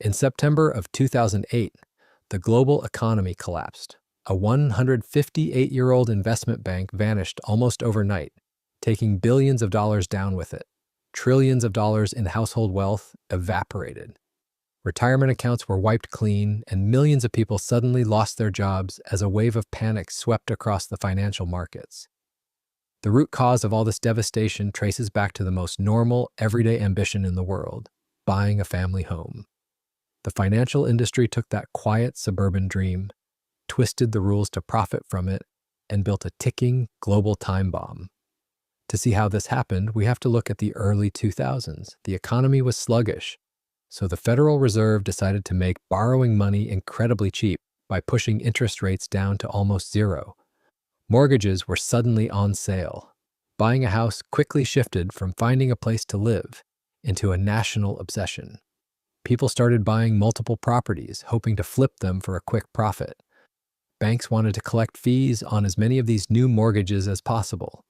In September of 2008, the global economy collapsed. A 158-year-old investment bank vanished almost overnight, taking billions of dollars down with it. Trillions of dollars in household wealth evaporated. Retirement accounts were wiped clean, and millions of people suddenly lost their jobs as a wave of panic swept across the financial markets. The root cause of all this devastation traces back to the most normal, everyday ambition in the world: buying a family home. The financial industry took that quiet suburban dream, twisted the rules to profit from it, and built a ticking global time bomb. To see how this happened, we have to look at the early 2000s. The economy was sluggish, so the Federal Reserve decided to make borrowing money incredibly cheap by pushing interest rates down to almost zero. Mortgages were suddenly on sale. Buying a house quickly shifted from finding a place to live into a national obsession. People started buying multiple properties, hoping to flip them for a quick profit. Banks wanted to collect fees on as many of these new mortgages as possible.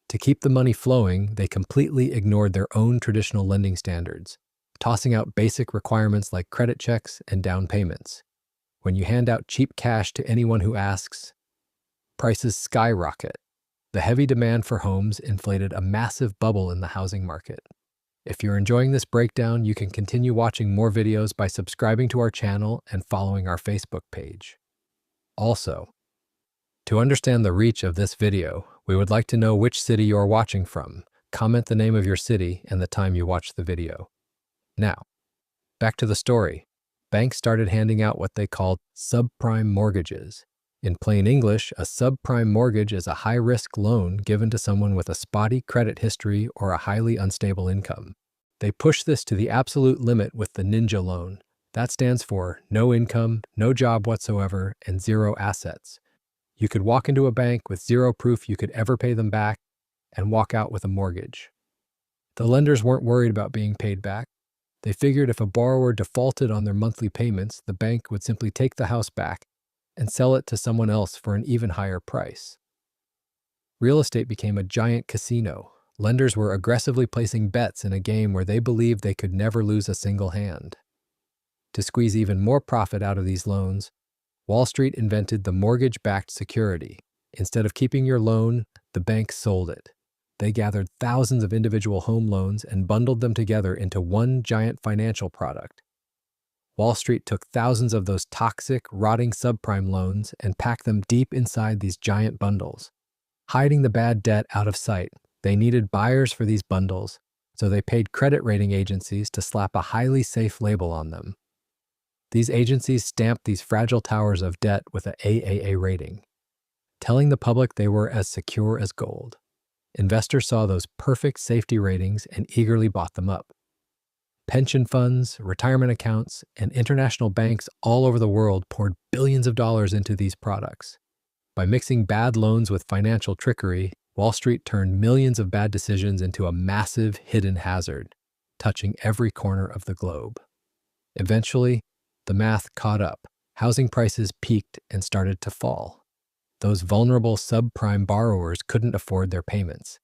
To keep the money flowing, they completely ignored their own traditional lending standards, tossing out basic requirements like credit checks and down payments. When you hand out cheap cash to anyone who asks, prices skyrocket. The heavy demand for homes inflated a massive bubble in the housing market. If you're enjoying this breakdown, you can continue watching more videos by subscribing to our channel and following our Facebook page. Also, to understand the reach of this video, we would like to know which city you're watching from. Comment the name of your city and the time you watched the video. Now, back to the story. Banks started handing out what they called subprime mortgages. In plain English, a subprime mortgage is a high-risk loan given to someone with a spotty credit history or a highly unstable income. They push this to the absolute limit with the ninja loan. That stands for no income, no job whatsoever, and zero assets. You could walk into a bank with zero proof you could ever pay them back and walk out with a mortgage. The lenders weren't worried about being paid back. They figured if a borrower defaulted on their monthly payments, the bank would simply take the house back and sell it to someone else for an even higher price. Real estate became a giant casino. Lenders were aggressively placing bets in a game where they believed they could never lose a single hand. To squeeze even more profit out of these loans, Wall Street invented the mortgage-backed security. Instead of keeping your loan, the bank sold it. They gathered thousands of individual home loans and bundled them together into one giant financial product. Wall Street took thousands of those toxic, rotting subprime loans and packed them deep inside these giant bundles. Hiding the bad debt out of sight, they needed buyers for these bundles, so they paid credit rating agencies to slap a highly safe label on them. These agencies stamped these fragile towers of debt with an AAA rating, telling the public they were as secure as gold. Investors saw those perfect safety ratings and eagerly bought them up. Pension funds, retirement accounts, and international banks all over the world poured billions of dollars into these products. By mixing bad loans with financial trickery, Wall Street turned millions of bad decisions into a massive hidden hazard, touching every corner of the globe. Eventually, the math caught up. Housing prices peaked and started to fall. Those vulnerable subprime borrowers couldn't afford their payments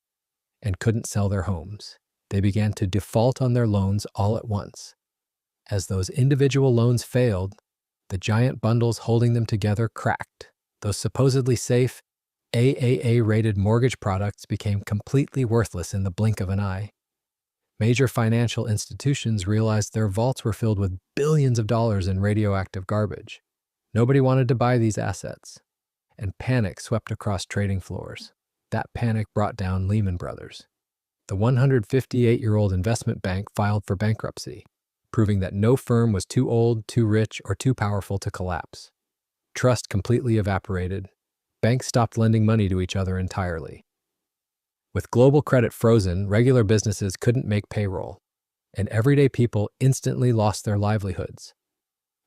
and couldn't sell their homes. They began to default on their loans all at once. As those individual loans failed, the giant bundles holding them together cracked. Those supposedly safe, AAA-rated mortgage products became completely worthless in the blink of an eye. Major financial institutions realized their vaults were filled with billions of dollars in radioactive garbage. Nobody wanted to buy these assets, and panic swept across trading floors. That panic brought down Lehman Brothers. The 158-year-old investment bank filed for bankruptcy, proving that no firm was too old, too rich, or too powerful to collapse. Trust completely evaporated. Banks stopped lending money to each other entirely. With global credit frozen, regular businesses couldn't make payroll, and everyday people instantly lost their livelihoods.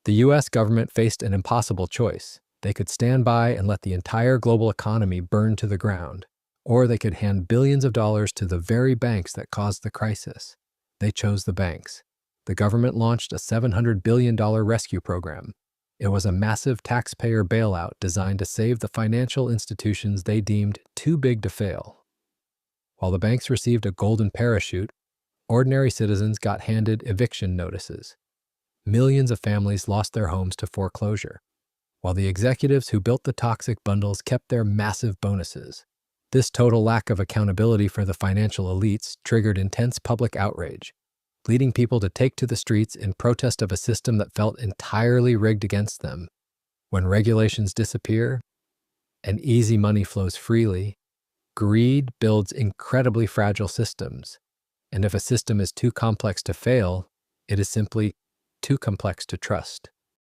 The U.S. government faced an impossible choice. They could stand by and let the entire global economy burn to the ground, or they could hand billions of dollars to the very banks that caused the crisis. They chose the banks. The government launched a $700 billion rescue program. It was a massive taxpayer bailout designed to save the financial institutions they deemed too big to fail. While the banks received a golden parachute, ordinary citizens got handed eviction notices. Millions of families lost their homes to foreclosure, while the executives who built the toxic bundles kept their massive bonuses. This total lack of accountability for the financial elites triggered intense public outrage, leading people to take to the streets in protest of a system that felt entirely rigged against them. When regulations disappear and easy money flows freely, greed builds incredibly fragile systems. And if a system is too complex to fail, it is simply too complex to trust.